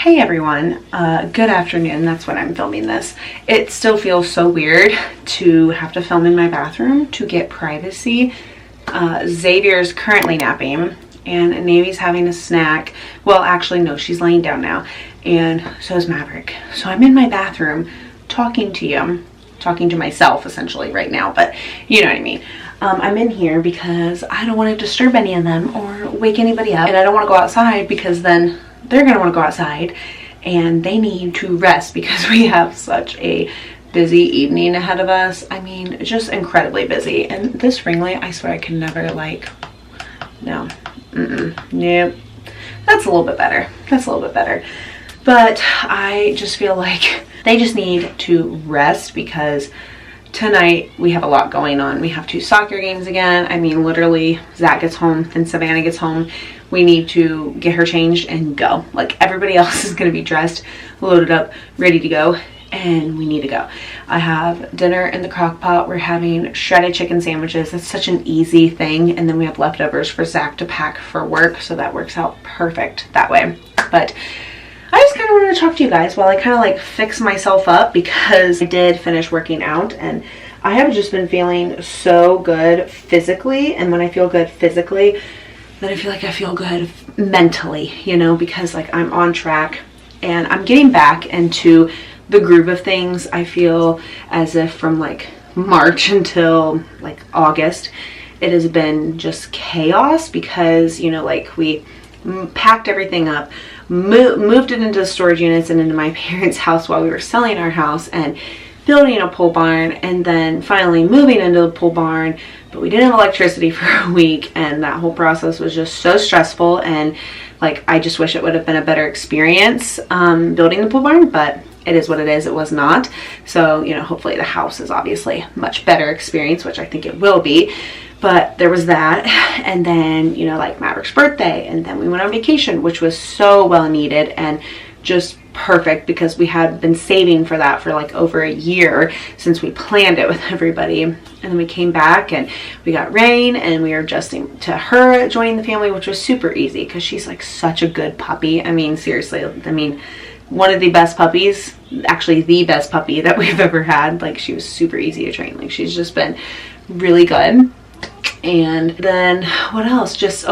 Hey everyone, good afternoon. That's when I'm filming this. It still feels so weird to have to film in my bathroom to get privacy. Xavier's currently napping and Navy's having a snack. Well, actually no, she's laying down now, and so is Maverick. So I'm in my bathroom talking to you, talking to myself essentially right now, but you know what I mean. I'm in here because I don't want to disturb any of them or wake anybody up, and I don't want to go outside because then they're going to want to go outside and they need to rest because we have such a busy evening ahead of us. I mean, just incredibly busy. And this ring light, I swear I can never no, nope. That's a little bit better. That's a little bit better. But I just feel like they just need to rest because tonight we have a lot going on. We have 2 soccer games again. I mean, literally, Zach gets home, then Savannah gets home. We need to get her changed and go. Like, everybody else is going to be dressed, loaded up, ready to go, and we need to go. I have dinner in the crock pot. We're having shredded chicken sandwiches. It's such an easy thing. And then we have leftovers for Zach to pack for work, so that works out perfect that way. But I just kind of wanted to talk to you guys while I kind of like fix myself up, because I did finish working out and I have just been feeling so good physically. And when I feel good physically, then I feel like I feel good mentally, you know, because like I'm on track and I'm getting back into the groove of things. I feel as if from like March until like August, it has been just chaos because, you know, like we packed everything up, moved it into the storage units and into my parents' house while we were selling our house and building a pole barn, and then finally moving into the pole barn. But we didn't have electricity for a week, and that whole process was just so stressful. And like, I just wish it would have been a better experience building the pole barn, but it is what it is. It was not. So, you know, hopefully the house is obviously a much better experience, which I think it will be. But there was that, and then, you know, like Maverick's birthday, and then we went on vacation, which was so well needed and just perfect because we had been saving for that for like over a year since we planned it with everybody. And then we came back and we got rain, and we were adjusting to her joining the family, which was super easy because she's like such a good puppy. I mean, seriously, I mean, one of the best puppies, actually the best puppy that we've ever had. Like, she was super easy to train. Like, she's just been really good. And then what else? Just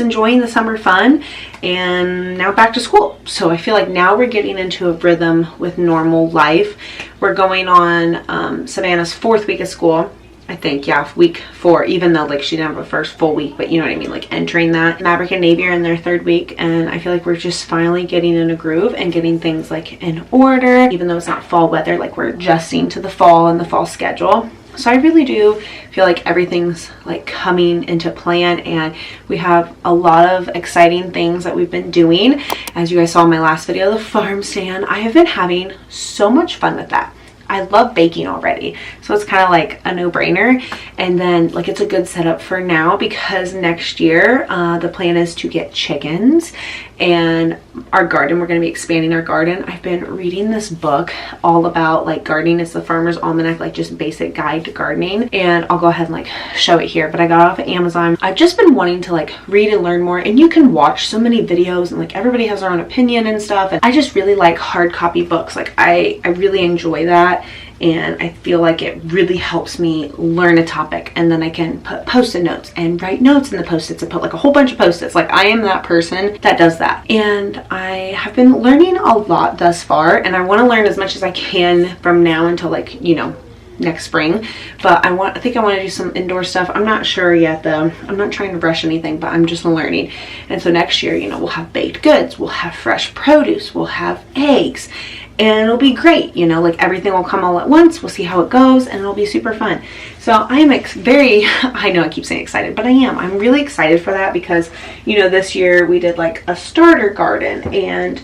enjoying the summer fun, and now back to school. So I feel like now we're getting into a rhythm with normal life. We're going on Savannah's 4th week of school, I think. Yeah, week 4, even though like she didn't have a first full week, but you know what I mean, like entering that. Maverick and Navy are in their 3rd week, and I feel like we're just finally getting in a groove and getting things like in order. Even though it's not fall weather, like we're adjusting to the fall and the fall schedule. So I really do feel like everything's like coming into plan, and we have a lot of exciting things that we've been doing. As you guys saw in my last video, the farm stand, I have been having so much fun with that. I love baking already, so it's kind of like a no-brainer. And then like it's a good setup for now because next year the plan is to get chickens, and our garden, we're going to be expanding our garden. I've been reading this book all about like gardening. It's the Farmer's Almanac, like just basic guide to gardening, and I'll go ahead and like show it here. But I got it off of Amazon. I've just been wanting to like read and learn more, and you can watch so many videos and like everybody has their own opinion and stuff, and I just really like hard copy books. Like I really enjoy that, and I feel like it really helps me learn a topic, and then I can put post-it notes and write notes in the post-its and put like a whole bunch of post-its. Like, I am that person that does that, and I have been learning a lot thus far, and I want to learn as much as I can from now until like, you know, next spring. But I think I want to do some indoor stuff. I'm not sure yet though. I'm not trying to rush anything, but I'm just learning. And so next year, you know, we'll have baked goods, we'll have fresh produce, we'll have eggs, and it'll be great. You know, like everything will come all at once. We'll see how it goes, and it'll be super fun. So I am I know I keep saying excited, but I'm really excited for that because, you know, this year we did like a starter garden, and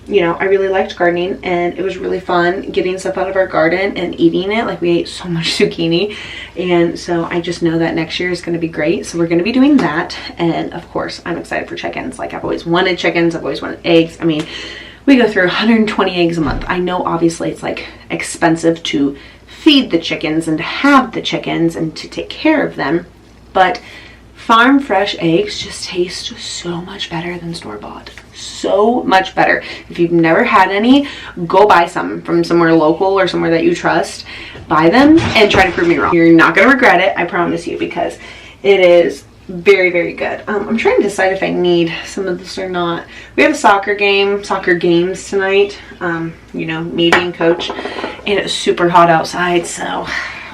you know, I really liked gardening, and it was really fun getting stuff out of our garden and eating it. Like, we ate so much zucchini, and so I just know that next year is going to be great. So we're going to be doing that, and of course I'm excited for chickens. Like, I've always wanted chickens, I've always wanted eggs. I mean, we go through 120 eggs a month. I know obviously it's like expensive to feed the chickens and to have the chickens and to take care of them, but farm fresh eggs just taste so much better than store-bought. So much better. If you've never had any, go buy some from somewhere local or somewhere that you trust. Buy them and try to prove me wrong. You're not going to regret it, I promise you, because it is very, very good. I'm trying to decide if I need some of this or not. We have a soccer games tonight. You know, me being coach, and it's super hot outside, so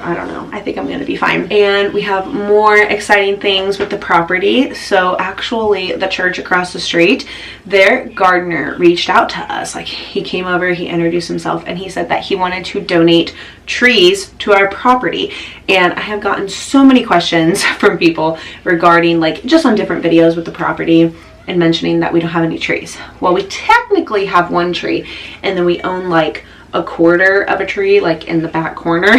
I don't know. I think I'm going to be fine. And we have more exciting things with the property. So actually the church across the street, their gardener reached out to us. Like, he came over, he introduced himself, and he said that he wanted to donate trees to our property. And I have gotten so many questions from people regarding, like, just on different videos with the property and mentioning that we don't have any trees. Well, we technically have one tree, and then we own like a quarter of a tree, like in the back corner.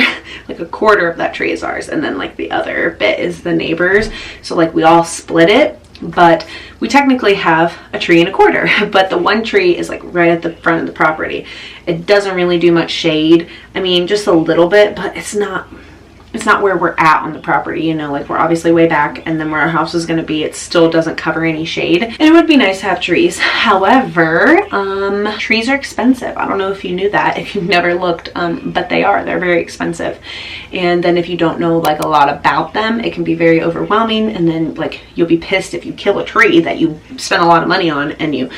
Like a quarter of that tree is ours, and then like the other bit is the neighbors. So like we all split it, but we technically have a tree and a quarter. But the one tree is like right at the front of the property. It doesn't really do much shade. I mean, just a little bit, but it's not where we're at on the property, you know, like we're obviously way back, and then where our house is going to be, it still doesn't cover any shade. And it would be nice to have trees. However, trees are expensive. I don't know if you knew that, if you've never looked, but they're very expensive. And then if you don't know like a lot about them, it can be very overwhelming, and then like you'll be pissed if you kill a tree that you spent a lot of money on and you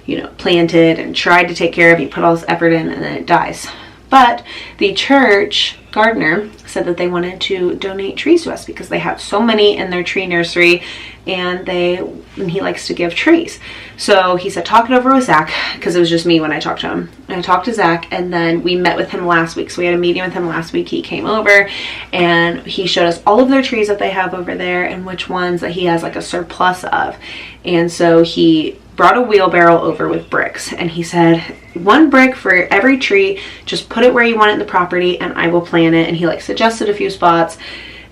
know, planted and tried to take care of, you put all this effort in, and then it dies. But the church gardener said that they wanted to donate trees to us because they have so many in their tree nursery, and he likes to give trees. So he said, talk it over with Zach, because it was just me when I talked to him. And I talked to Zach, and then we met with him last week. So we had a meeting with him last week. He came over and he showed us all of their trees that they have over there and which ones that he has like a surplus of. And so he brought a wheelbarrow over with bricks, and he said, 1 brick for every tree, just put it where you want it in the property and I will plant it. And he like suggested a few spots,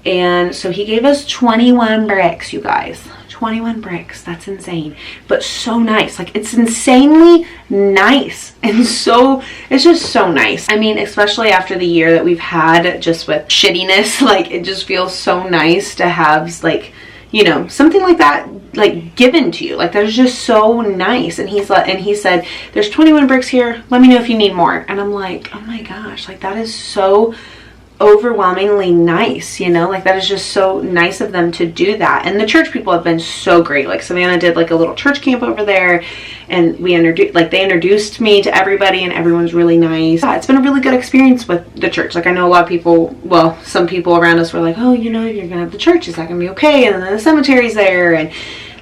and so he gave us 21 bricks, you guys. 21 bricks. That's insane, but so nice. Like, it's insanely nice, and so it's just so nice. I mean, especially after the year that we've had just with shittiness, like it just feels so nice to have, like, you know, something like that like given to you. Like, that is just so nice. And he said, there's 21 bricks here, let me know if you need more. And I'm like, oh my gosh, like that is so overwhelmingly nice, you know, like that is just so nice of them to do that. And the church people have been so great. Like, Savannah did like a little church camp over there, and they introduced me to everybody, and everyone's really nice. Yeah, it's been a really good experience with the church. Like, I know a lot of people, well, some people around us were like, oh, you know, you're gonna have the church, is that gonna be okay? And then the cemetery's there, and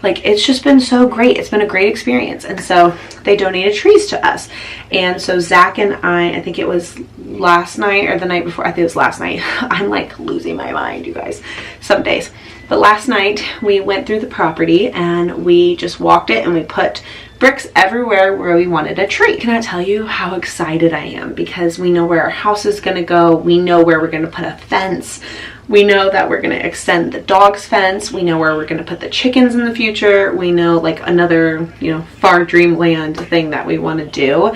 like, it's just been so great. It's been a great experience. And so they donated trees to us. And so Zach and I think it was last night or the night before, I think it was last night. I'm like losing my mind, you guys, some days. But last night we went through the property and we just walked it, and we put bricks everywhere where we wanted a tree. I cannot tell you how excited I am, because we know where our house is gonna go. We know where we're gonna put a fence. We know that we're going to extend the dog's fence. We know where we're going to put the chickens in the future. We know like another, you know, far dreamland thing that we want to do.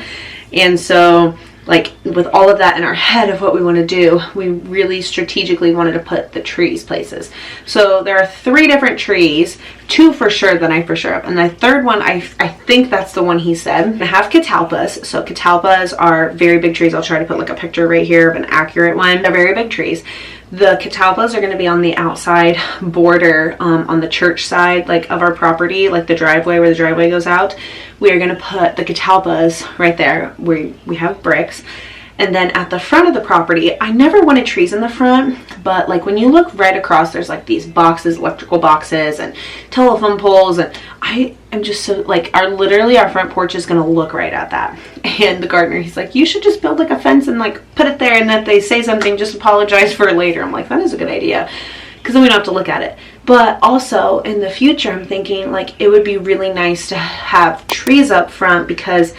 And so, like, with all of that in our head of what we want to do, we really strategically wanted to put the trees places. So there are 3 different trees, 2 for sure that I for sure have, and the third one, I think that's the one he said. I have catalpas. So catalpas are very big trees. I'll try to put like a picture right here of an accurate one. They're very big trees. The catalpas are going to be on the outside border, on the church side, like of our property, like the driveway, where the driveway goes out. We are going to put the catalpas right there where we have bricks. And then at the front of the property, I never wanted trees in the front, but like when you look right across, there's like these boxes, electrical boxes and telephone poles, and I am just so like, literally our front porch is going to look right at that. And the gardener, he's like, you should just build like a fence and like put it there, and if they say something, just apologize for it later. I'm like, that is a good idea, because then we don't have to look at it. But also in the future, I'm thinking like it would be really nice to have trees up front, because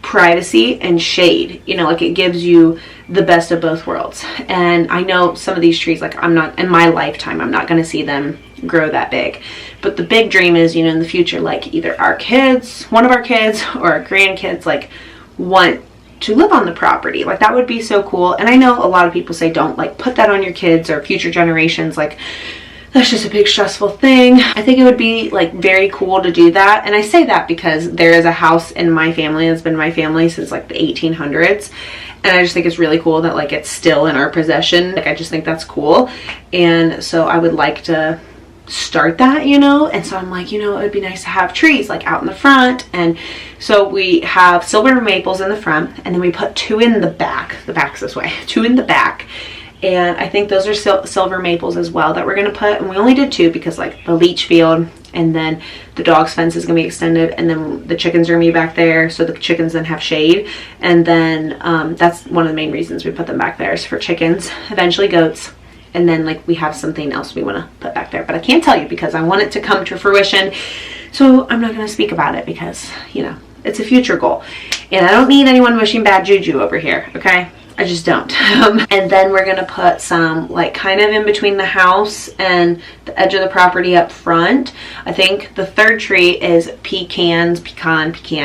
privacy and shade, you know, like it gives you the best of both worlds. And I know some of these trees, like I'm not, in my lifetime, I'm not going to see them grow that big. But the big dream is, you know, in the future, like either our kids, one of our kids, or our grandkids, like want to live on the property. Like that would be so cool. And I know a lot of people say don't like put that on your kids or future generations. Like that's just a big stressful thing. I think it would be like very cool to do that. And I say that because there is a house in my family that's been my family since like the 1800s. And I just think it's really cool that like it's still in our possession. Like I just think that's cool. And so I would like to start that, you know. And so I'm like, you know, it would be nice to have trees like out in the front. And so we have silver maples in the front, and then we put 2 in the back. The back's this way, 2 in the back. And I think those are silver maples as well that we're going to put. And we only did 2 because like the leach field, and then the dog's fence is going to be extended, and then the chickens are going to be back there, so the chickens then have shade. And then that's one of the main reasons we put them back there, is for chickens, eventually goats. And then like we have something else we want to put back there, but I can't tell you because I want it to come to fruition. So I'm not going to speak about it because, you know, it's a future goal. And I don't need anyone wishing bad juju over here, okay? I just don't. And then we're gonna put some like kind of in between the house and the edge of the property up front. I think the 3rd tree is pecan,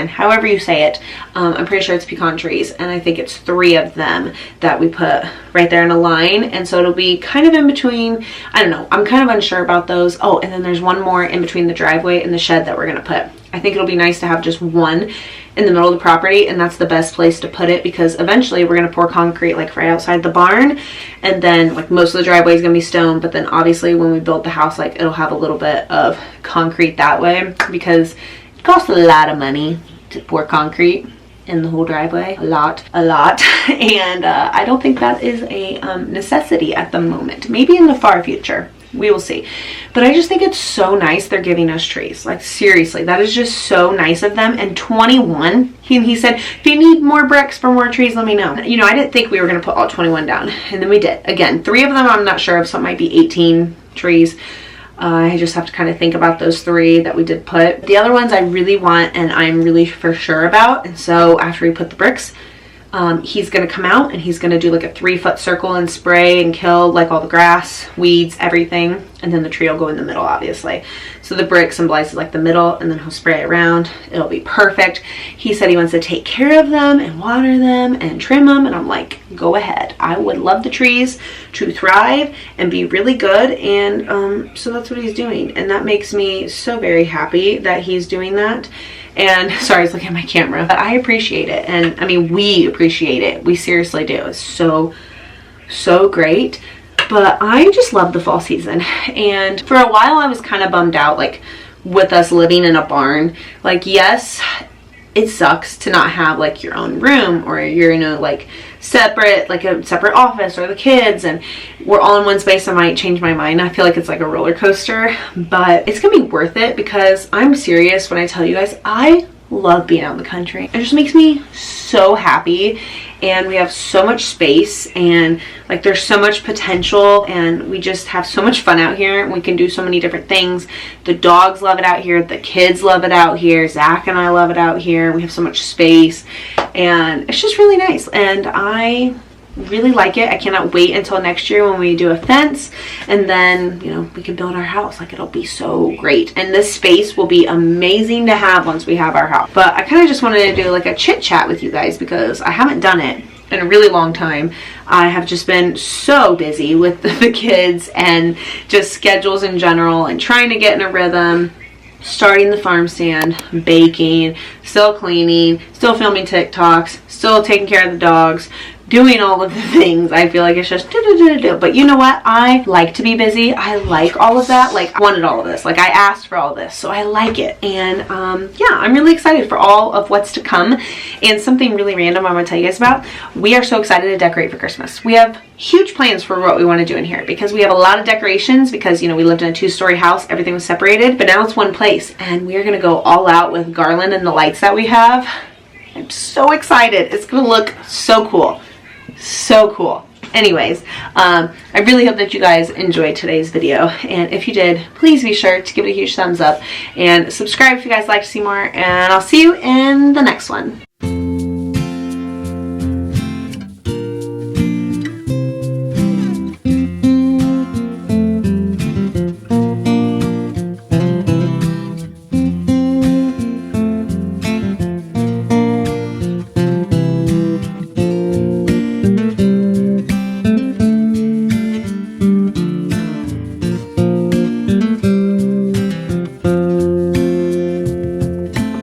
however you say it. I'm pretty sure it's pecan trees, and I think it's 3 of them that we put right there in a line. And so it'll be kind of in between. I don't know, I'm kind of unsure about those. Oh, and then there's one more in between the driveway and the shed that we're gonna put. I think it'll be nice to have just one in the middle of the property, and that's the best place to put it, because eventually we're going to pour concrete like right outside the barn, and then like most of the driveway is going to be stone, but then obviously when we build the house, like it'll have a little bit of concrete that way, because it costs a lot of money to pour concrete in the whole driveway. A lot. And I don't think that is a necessity at the moment. Maybe in the far future. We will see. But I just think it's so nice they're giving us trees. Like seriously, that is just so nice of them. And 21, he said, if you need more bricks for more trees, let me know. You know, I didn't think we were going to put all 21 down, and then we did. Again, 3 of them I'm not sure of, so it might be 18 trees. I just have to kind of think about those 3 that we did put. The other ones I really want, and I'm really for sure about. And so after we put the bricks, he's going to come out and he's going to do like a 3-foot circle and spray and kill like all the grass, weeds, everything. And then the tree will go in the middle, obviously. So the brick symbolizes like the middle, and then he'll spray it around. It'll be perfect. He said he wants to take care of them and water them and trim them. And I'm like, go ahead. I would love the trees to thrive and be really good. And so that's what he's doing. And that makes me so very happy that he's doing that. And sorry, I was looking at my camera, but I appreciate it. And I mean, we appreciate it. We seriously do. It's so great. But I just love the fall season. And for a while I was kind of bummed out, like with us living in a barn. Like, yes, it sucks to not have like your own room, or you're in a like separate, like a separate office, or the kids, and we're all in one space. I might change my mind. I feel like it's like a roller coaster, but it's gonna be worth it, because I'm serious when I tell you guys, I love being out in the country. It just makes me so happy, and we have so much space, and like there's so much potential, and we just have so much fun out here, and we can do so many different things. The dogs love it out here, the kids love it out here, Zach and I love it out here. We have so much space, and it's just really nice, and I really like it. I cannot wait until next year when we do a fence, and then, you know, we can build our house. Like, it'll be so great, and this space will be amazing to have once we have our house. But I kind of just wanted to do like a chit chat with you guys, because I haven't done it in a really long time. I have just been so busy with the kids and just schedules in general, and trying to get in a rhythm, starting the farm stand, baking, still cleaning, still filming TikToks, still taking care of the dogs, doing all of the things. I feel like it's just but you know what? I like to be busy. I like all of that. Like, I wanted all of this. Like, I asked for all of this, so I like it. And yeah, I'm really excited for all of what's to come. And something really random I'm gonna tell you guys about. We are so excited to decorate for Christmas. We have huge plans for what we want to do in here, because we have a lot of decorations, because, you know, we lived in a 2-story house, everything was separated, but now it's one place, and we are gonna go all out with garland and the lights that we have. I'm so excited. It's gonna look so cool. So cool. Anyways, I really hope that you guys enjoyed today's video, and if you did, please be sure to give it a huge thumbs up and subscribe if you guys like to see more, and I'll see you in the next one.